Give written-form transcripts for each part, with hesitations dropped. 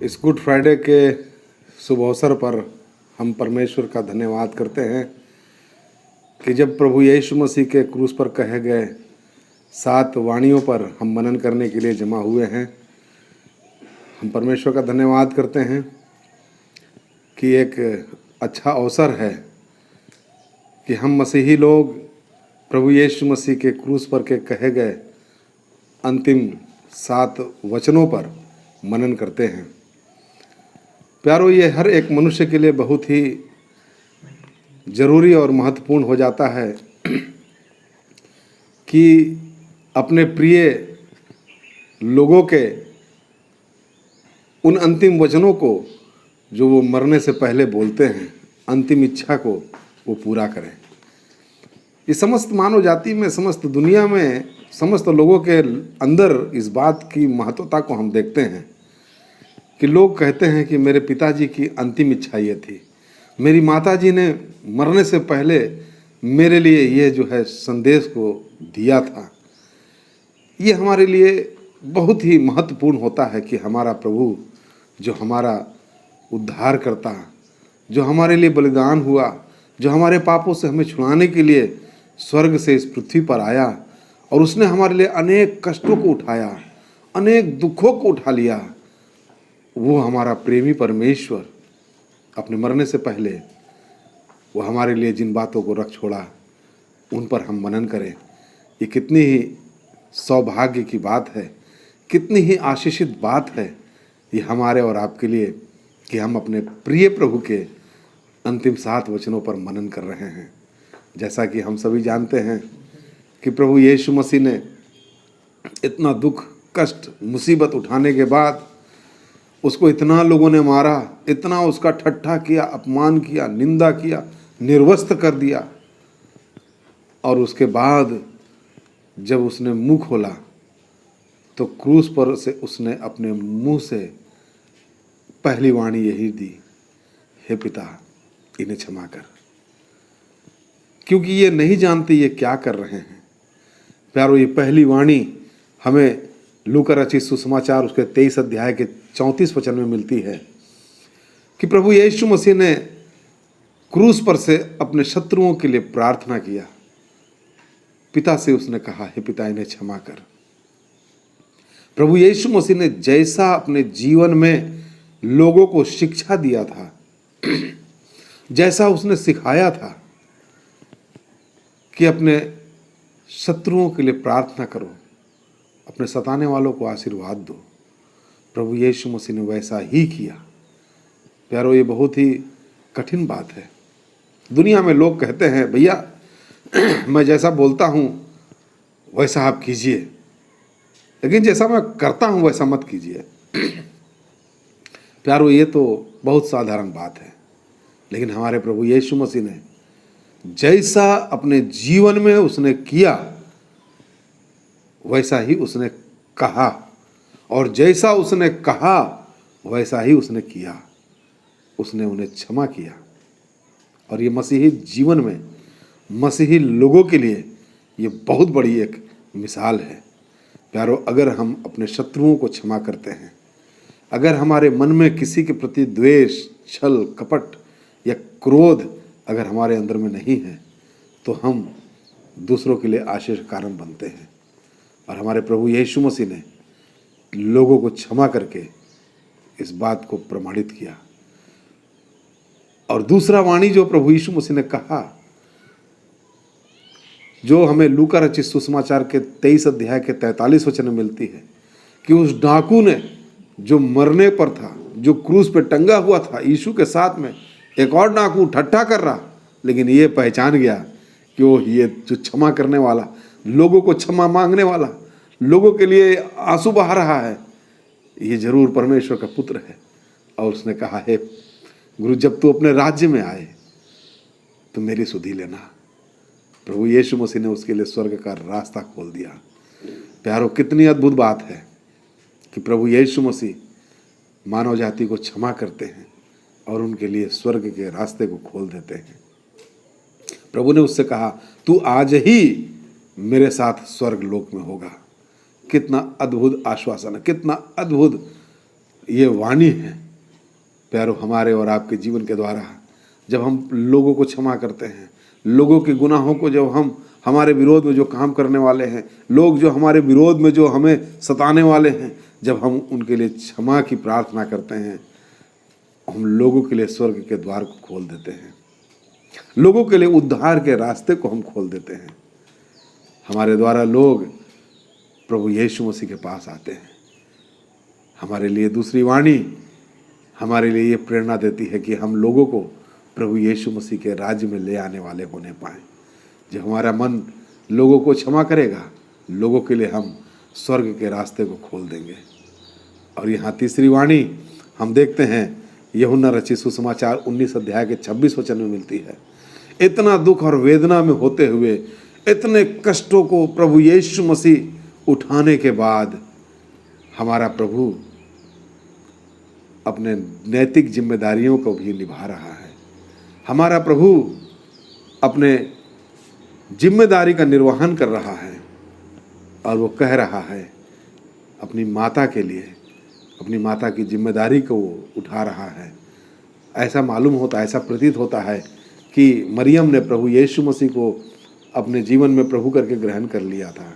इस good Friday के शुभ अवसर पर हम परमेश्वर का धन्यवाद करते हैं कि जब प्रभु यीशु मसीह के क्रूस पर कहे गए 7 वाणियों पर हम मनन करने के लिए जमा हुए हैं। हम परमेश्वर का धन्यवाद करते हैं कि एक अच्छा अवसर है कि हम मसीही लोग प्रभु यीशु मसीह के क्रूस पर के कहे गए अंतिम 7 वचनों पर मनन करते हैं। प्यारो, ये हर एक मनुष्य के लिए बहुत ही ज़रूरी और महत्वपूर्ण हो जाता है कि अपने प्रिय लोगों के उन अंतिम वचनों को जो वो मरने से पहले बोलते हैं, अंतिम इच्छा को वो पूरा करें। इस समस्त मानव जाति में, समस्त दुनिया में, समस्त लोगों के अंदर इस बात की महत्वता को हम देखते हैं कि लोग कहते हैं कि मेरे पिताजी की अंतिम इच्छा ये थी, मेरी माताजी ने मरने से पहले मेरे लिए ये जो है संदेश को दिया था। ये हमारे लिए बहुत ही महत्वपूर्ण होता है कि हमारा प्रभु जो हमारा उद्धार करता, जो हमारे लिए बलिदान हुआ, जो हमारे पापों से हमें छुड़ाने के लिए स्वर्ग से इस पृथ्वी पर आया और उसने हमारे लिए अनेक कष्टों को उठाया, अनेक दुखों को उठा लिया, वो हमारा प्रेमी परमेश्वर अपने मरने से पहले वो हमारे लिए जिन बातों को रख छोड़ा उन पर हम मनन करें। ये कितनी ही सौभाग्य की बात है, कितनी ही आशीषित बात है ये हमारे और आपके लिए कि हम अपने प्रिय प्रभु के अंतिम 7 वचनों पर मनन कर रहे हैं। जैसा कि हम सभी जानते हैं कि प्रभु यीशु मसीह ने इतना दुख, कष्ट, मुसीबत उठाने के बाद उसको इतना लोगों ने मारा, इतना उसका ठट्ठा किया, अपमान किया, निंदा किया, निर्वस्त्र कर दिया, और उसके बाद जब उसने मुंह खोला तो क्रूस पर से उसने अपने मुंह से पहली वाणी यही दी, हे पिता इन्हें क्षमा कर, क्योंकि ये नहीं जानते ये क्या कर रहे हैं। प्यारो, ये पहली वाणी हमें लूका रचित सुसमाचार उसके 23 अध्याय के 34 वचन में मिलती है कि प्रभु यीशु मसीह ने क्रूस पर से अपने शत्रुओं के लिए प्रार्थना किया। पिता से उसने कहा, हे पिता इन्हें क्षमा कर। प्रभु यीशु मसीह ने जैसा अपने जीवन में लोगों को शिक्षा दिया था, जैसा उसने सिखाया था कि अपने शत्रुओं के लिए प्रार्थना करो, अपने सताने वालों को आशीर्वाद दो, प्रभु यीशु मसीह ने वैसा ही किया। प्यारो, ये बहुत ही कठिन बात है। दुनिया में लोग कहते हैं, भैया मैं जैसा बोलता हूँ वैसा आप कीजिए, लेकिन जैसा मैं करता हूँ वैसा मत कीजिए। प्यारो, ये तो बहुत साधारण बात है, लेकिन हमारे प्रभु यीशु मसीह ने जैसा अपने जीवन में उसने किया वैसा ही उसने कहा, और जैसा उसने कहा वैसा ही उसने किया। उसने उन्हें क्षमा किया, और ये मसीही जीवन में, मसीही लोगों के लिए ये बहुत बड़ी एक मिसाल है। प्यारो, अगर हम अपने शत्रुओं को क्षमा करते हैं, अगर हमारे मन में किसी के प्रति द्वेष, छल, कपट या क्रोध अगर हमारे अंदर में नहीं है, तो हम दूसरों के लिए आशीष का कारण बनते हैं। और हमारे प्रभु यीशु मसीह ने लोगों को क्षमा करके इस बात को प्रमाणित किया। और दूसरा वाणी जो प्रभु यीशु मसीह ने कहा, जो हमें लूका रचित सुसमाचार के 23 अध्याय के 43 वचन में मिलती है कि उस डाकू ने जो मरने पर था, जो क्रूस पे टंगा हुआ था, यीशु के साथ में एक और डाकू ठट्ठा कर रहा, लेकिन ये पहचान गया कि वो ये जो क्षमा करने वाला, लोगों को क्षमा मांगने वाला, लोगों के लिए आंसू बहा रहा है, ये जरूर परमेश्वर का पुत्र है। और उसने कहा, हे गुरु, जब तू अपने राज्य में आए तो मेरी सुधि लेना। प्रभु यीशु मसीह ने उसके लिए स्वर्ग का रास्ता खोल दिया। प्यारो, कितनी अद्भुत बात है कि प्रभु यीशु मसीह मानव जाति को क्षमा करते हैं और उनके लिए स्वर्ग के रास्ते को खोल देते हैं। प्रभु ने उससे कहा, तू आज ही मेरे साथ स्वर्ग लोक में होगा। कितना अद्भुत आश्वासन है, कितना अद्भुत ये वाणी है प्यारो हमारे और आपके जीवन के द्वारा, जब हम लोगों को क्षमा करते हैं, लोगों के गुनाहों को, जब हम हमारे विरोध में जो काम करने वाले हैं, लोग जो हमारे विरोध में जो हमें सताने वाले हैं, जब हम उनके लिए क्षमा की प्रार्थना करते हैं, हम लोगों के लिए स्वर्ग के द्वार को खोल देते हैं, लोगों के लिए उद्धार के रास्ते को हम खोल देते हैं। हमारे द्वारा लोग प्रभु यीशु मसीह के पास आते हैं। हमारे लिए दूसरी वाणी हमारे लिए ये प्रेरणा देती है कि हम लोगों को प्रभु यीशु मसीह के राज्य में ले आने वाले होने पाएँ। जब हमारा मन लोगों को क्षमा करेगा, लोगों के लिए हम स्वर्ग के रास्ते को खोल देंगे। और यहाँ तीसरी वाणी हम देखते हैं यूहन्ना रचित सुसमाचार 19 अध्याय के 26 वचन में मिलती है। इतना दुख और वेदना में होते हुए, इतने कष्टों को प्रभु यीशु मसीह उठाने के बाद हमारा प्रभु अपने नैतिक जिम्मेदारियों को भी निभा रहा है। हमारा प्रभु अपने जिम्मेदारी का निर्वहन कर रहा है और वो कह रहा है अपनी माता के लिए, अपनी माता की जिम्मेदारी को वो उठा रहा है। ऐसा मालूम होता है, ऐसा प्रतीत होता है कि मरियम ने प्रभु यीशु मसीह को अपने जीवन में प्रभु करके ग्रहण कर लिया था,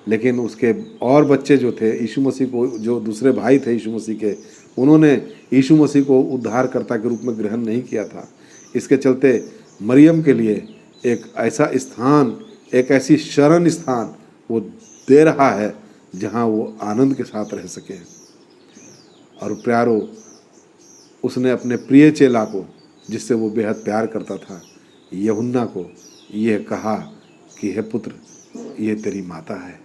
लेकिन उसके और बच्चे जो थे यीशु मसीह को, जो दूसरे भाई थे यीशु मसीह के, उन्होंने यीशु मसीह को उद्धारकर्ता के रूप में ग्रहण नहीं किया था। इसके चलते मरियम के लिए एक ऐसा स्थान, एक ऐसी शरण स्थान वो दे रहा है जहाँ वो आनंद के साथ रह सके। और प्यारो, उसने अपने प्रिय चेला को, जिससे वो बेहद प्यार करता था, यूहन्ना को यह कहा कि हे पुत्र, ये तेरी माता है।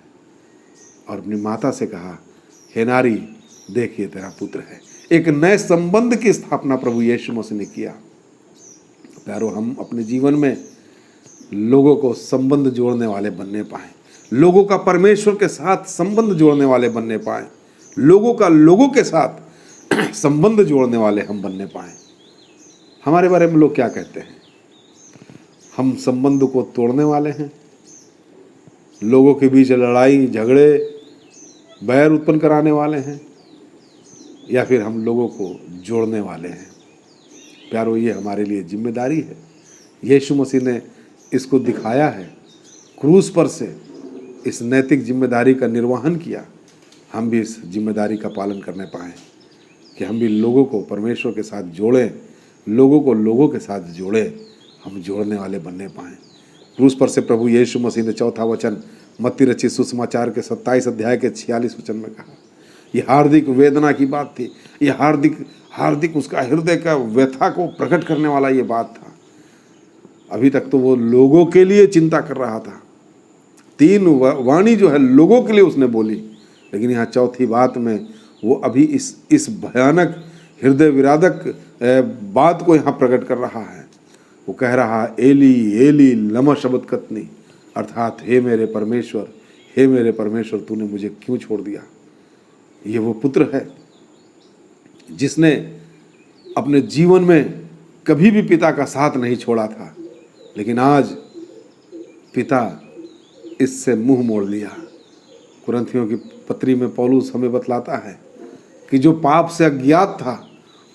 और अपनी माता से कहा, हे नारी, देख ये तेरा पुत्र है। एक नए संबंध की स्थापना प्रभु यीशु मसीह ने किया। प्यारो, हम अपने जीवन में लोगों को संबंध जोड़ने वाले बनने पाएँ, लोगों का परमेश्वर के साथ संबंध जोड़ने वाले बनने पाएँ, लोगों का लोगों के साथ संबंध जोड़ने वाले हम बनने पाएँ। हमारे बारे में लोग क्या कहते हैं? हम संबंध को तोड़ने वाले हैं, लोगों के बीच लड़ाई झगड़े बैर उत्पन्न कराने वाले हैं, या फिर हम लोगों को जोड़ने वाले हैं। प्यारो, ये हमारे लिए जिम्मेदारी है। यीशु मसीह ने इसको दिखाया है, क्रूस पर से इस नैतिक जिम्मेदारी का निर्वहन किया। हम भी इस जिम्मेदारी का पालन करने पाएँ कि हम भी लोगों को परमेश्वर के साथ जोड़ें, लोगों को लोगों के साथ जोड़ें, हम जोड़ने वाले बनने पाएँ। क्रूस पर से प्रभु यीशु मसीह ने चौथा वचन मत्ती रचित सुसमाचार के 27 अध्याय के 46 वचन में कहा। ये हार्दिक वेदना की बात थी, ये हार्दिक उसका हृदय का व्यथा को प्रकट करने वाला ये बात था। अभी तक तो वो लोगों के लिए चिंता कर रहा था, 3 वाणी जो है लोगों के लिए उसने बोली, लेकिन यहाँ चौथी बात में वो अभी इस भयानक हृदय विदारक बात को यहाँ प्रकट कर रहा है। वो कह रहा है, एली एली लमा शबक्तनी, अर्थात हे मेरे परमेश्वर, हे मेरे परमेश्वर, तूने मुझे क्यों छोड़ दिया। ये वो पुत्र है जिसने अपने जीवन में कभी भी पिता का साथ नहीं छोड़ा था, लेकिन आज पिता इससे मुंह मोड़ लिया। कुरिन्थियों की पत्री में पौलुस हमें बतलाता है कि जो पाप से अज्ञात था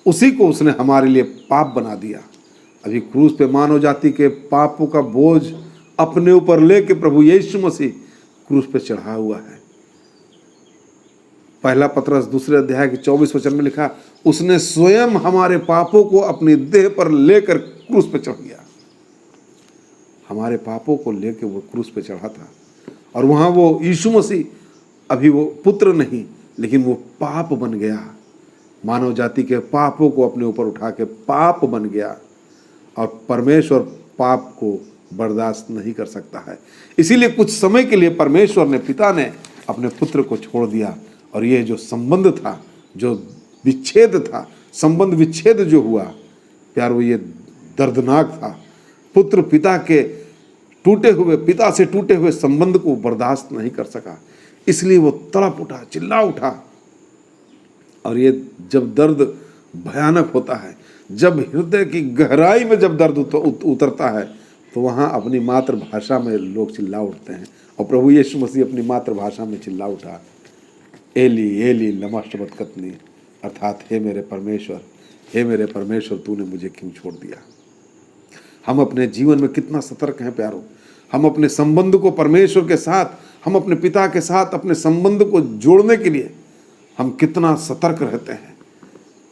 उसी को उसने हमारे लिए पाप बना दिया। अभी क्रूस पे मानव जाति के पापों का बोझ अपने ऊपर लेके प्रभु यीशु मसीह क्रूस पे चढ़ा हुआ है। पहला पतरस 2 अध्याय के 24 वचन में लिखा, उसने स्वयं हमारे पापों को अपनी देह पर लेकर क्रूस पे चढ़ गया। हमारे पापों को लेकर वो क्रूस पे चढ़ा था, और वहां वो यीशु मसीह अभी वो पुत्र नहीं, लेकिन वो पाप बन गया। मानव जाति के पापों को अपने ऊपर उठा के पाप बन गया, और परमेश्वर पाप को बर्दाश्त नहीं कर सकता है। इसीलिए कुछ समय के लिए परमेश्वर ने, पिता ने अपने पुत्र को छोड़ दिया, और ये जो संबंध था, जो विच्छेद था, संबंध विच्छेद जो हुआ प्यार, ये दर्दनाक था। पुत्र पिता के टूटे हुए, पिता से टूटे हुए संबंध को बर्दाश्त नहीं कर सका, इसलिए वो तड़प उठा, चिल्ला उठा। और ये जब दर्द भयानक होता है, जब हृदय की गहराई में जब दर्द उतरता है, तो वहाँ अपनी मातृभाषा में लोग चिल्ला उठते हैं। और प्रभु यीशु मसीह अपनी मातृभाषा में चिल्ला उठा, एली एली लमा शबक्तनी, अर्थात हे मेरे परमेश्वर, तूने मुझे क्यों छोड़ दिया। हम अपने जीवन में कितना सतर्क हैं प्यारो। हम अपने संबंध को परमेश्वर के साथ, हम अपने पिता के साथ अपने संबंध को जोड़ने के लिए हम कितना सतर्क रहते हैं।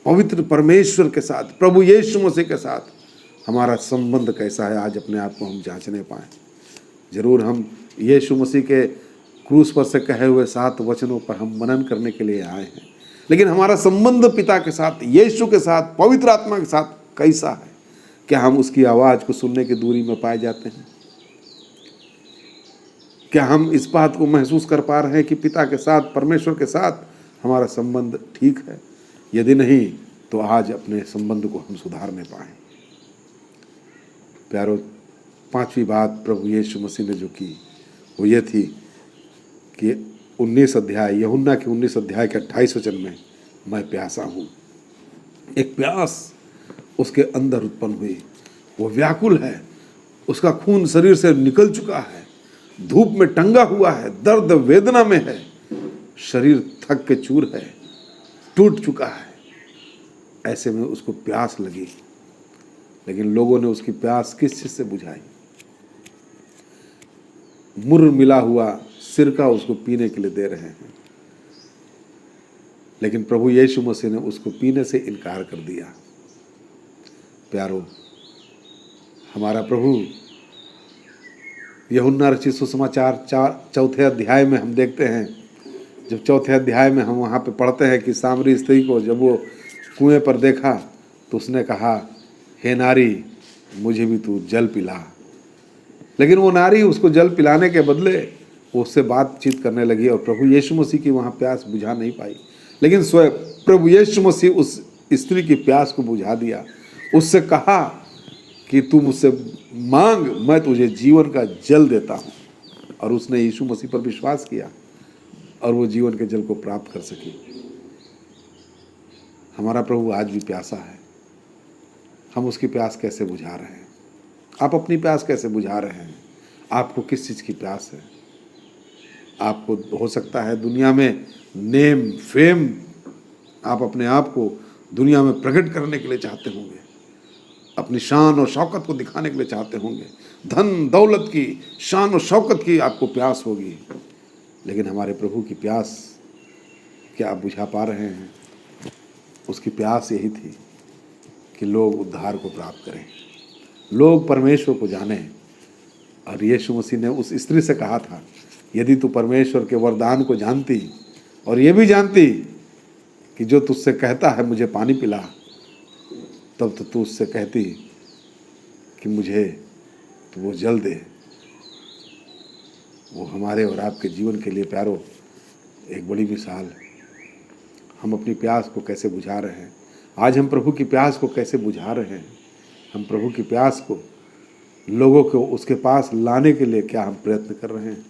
पवित्र परमेश्वर के साथ, प्रभु यीशु मसीह के साथ हमारा संबंध कैसा है, आज अपने आप को हम जांचने पाएं। जरूर हम यीशु मसीह के क्रूस पर से कहे हुए 7 वचनों पर हम मनन करने के लिए आए हैं, लेकिन हमारा संबंध पिता के साथ, यीशु के साथ, पवित्र आत्मा के साथ कैसा है? क्या हम उसकी आवाज़ को सुनने की दूरी में पाए जाते हैं? क्या हम इस बात को महसूस कर पा रहे हैं कि पिता के साथ, परमेश्वर के साथ हमारा संबंध ठीक है? यदि नहीं तो आज अपने संबंध को हम सुधारने पाएं। प्यारो, 5वीं बात प्रभु यीशु मसीह ने जो की वो ये थी कि 19 अध्याय, यूहन्ना के 19 अध्याय के 28 वचन में, मैं प्यासा हूँ। एक प्यास उसके अंदर उत्पन्न हुई, वो व्याकुल है, उसका खून शरीर से निकल चुका है, धूप में टंगा हुआ है, दर्द वेदना में है, शरीर थक के चूर है, टूट चुका है। ऐसे में उसको प्यास लगी, लेकिन लोगों ने उसकी प्यास किस चीज से बुझाई? मुर्र मिला हुआ सिरका उसको पीने के लिए दे रहे हैं, लेकिन प्रभु यीशु मसीह ने उसको पीने से इनकार कर दिया। प्यारो, हमारा प्रभु यूहन्ना रचित सुसमाचार 4 अध्याय में हम देखते हैं, जब 4 अध्याय में हम वहाँ पे पढ़ते हैं कि सामरी स्त्री को जब वो कुएं पर देखा तो उसने कहा, हे नारी, मुझे भी तू जल पिला। लेकिन वो नारी उसको जल पिलाने के बदले वो उससे बातचीत करने लगी और प्रभु यीशु मसीह की वहाँ प्यास बुझा नहीं पाई, लेकिन स्वयं प्रभु यीशु मसीह उस स्त्री की प्यास को बुझा दिया। उससे कहा कि तू मुझसे मांग, मैं तुझे जीवन का जल देता हूँ। और उसने यीशु मसीह पर विश्वास किया और वो जीवन के जल को प्राप्त कर सकी। हमारा प्रभु आज भी प्यासा है। हम उसकी प्यास कैसे बुझा रहे हैं? आप अपनी प्यास कैसे बुझा रहे हैं? आपको किस चीज़ की प्यास है? आपको हो सकता है दुनिया में नेम फेम, आप अपने आप को दुनिया में प्रकट करने के लिए चाहते होंगे, अपनी शान और शौकत को दिखाने के लिए चाहते होंगे, धन दौलत की, शान और शौकत की आपको प्यास होगी, लेकिन हमारे प्रभु की प्यास क्या आप बुझा पा रहे हैं? उसकी प्यास यही थी कि लोग उद्धार को प्राप्त करें, लोग परमेश्वर को जानें। और यीशु मसीह ने उस स्त्री से कहा था, यदि तू परमेश्वर के वरदान को जानती और ये भी जानती कि जो तुझसे कहता है मुझे पानी पिला, तब तो तू उससे कहती कि मुझे तो वो जल दे। वो हमारे और आपके जीवन के लिए प्यारो एक बड़ी मिसाल है। हम अपनी प्यास को कैसे बुझा रहे हैं? आज हम प्रभु की प्यास को कैसे बुझा रहे हैं? हम प्रभु की प्यास को, लोगों को उसके पास लाने के लिए क्या हम प्रयत्न कर रहे हैं?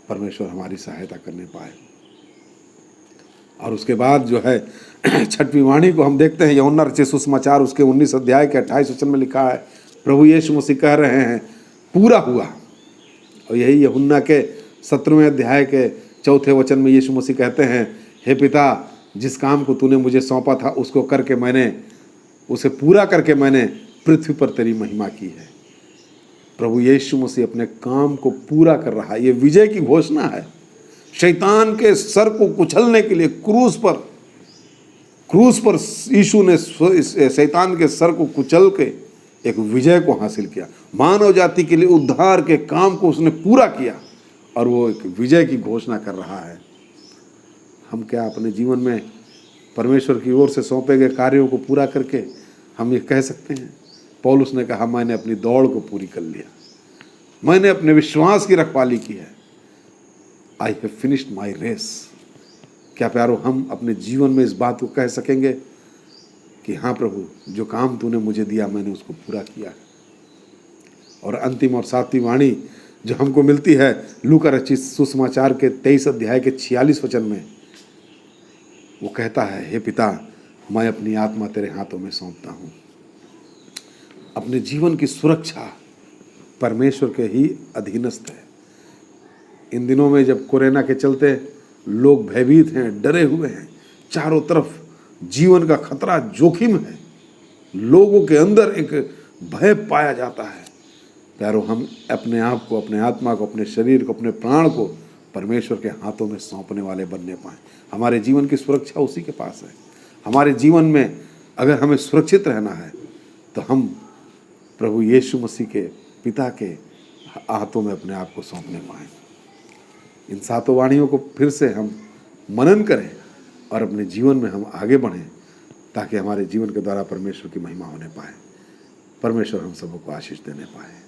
परमेश्वर हमारी सहायता करने पाए। और उसके बाद जो है 6वीं वाणी को हम देखते हैं, यूहन्ना रचित सुसमाचार उसके 19 अध्याय के 28 वचन में लिखा है, प्रभु यीशु मसीह कह रहे हैं, पूरा हुआ। और यही यूहन्ना के 17वें अध्याय के 4 वचन में यीशु मसीह कहते हैं, हे पिता, जिस काम को तूने मुझे सौंपा था उसको करके उसे पूरा करके मैंने पृथ्वी पर तेरी महिमा की है। प्रभु यीशु मसीह अपने काम को पूरा कर रहा है। ये विजय की घोषणा है। शैतान के सर को कुचलने के लिए क्रूस पर यीशु ने शैतान के सर को कुचल के एक विजय को हासिल किया। मानव जाति के लिए उद्धार के काम को उसने पूरा किया और वो एक विजय की घोषणा कर रहा है। हम क्या अपने जीवन में परमेश्वर की ओर से सौंपे गए कार्यों को पूरा करके हम ये कह सकते हैं? पौलुस ने कहा, मैंने अपनी दौड़ को पूरी कर लिया, मैंने अपने विश्वास की रखवाली की है, I have finished my race. क्या प्यारो, हम अपने जीवन में इस बात को कह सकेंगे कि हाँ प्रभु, जो काम तूने मुझे दिया मैंने उसको पूरा किया है? और अंतिम और 7वीं वाणी जो हमको मिलती है लूका रचित सुसमाचार के 23 अध्याय के 46 वचन में, वो कहता है, हे पिता, मैं अपनी आत्मा तेरे हाथों में सौंपता हूँ। अपने जीवन की सुरक्षा परमेश्वर के ही अधीनस्थ है। इन दिनों में जब कोरोना के चलते लोग भयभीत हैं, डरे हुए हैं, चारों तरफ जीवन का खतरा जोखिम है, लोगों के अंदर एक भय पाया जाता है। प्यारो, हम अपने आप को, अपने आत्मा को, अपने शरीर को, अपने प्राण को परमेश्वर के हाथों में सौंपने वाले बनने पाएं। हमारे जीवन की सुरक्षा उसी के पास है। हमारे जीवन में अगर हमें सुरक्षित रहना है तो हम प्रभु यीशु मसीह के पिता के हाथों में अपने आप को सौंपने पाएं। इन सातों वाणियों को फिर से हम मनन करें और अपने जीवन में हम आगे बढ़ें, ताकि हमारे जीवन के द्वारा परमेश्वर की महिमा होने पाए। परमेश्वर हम सबको आशीष देने पाए।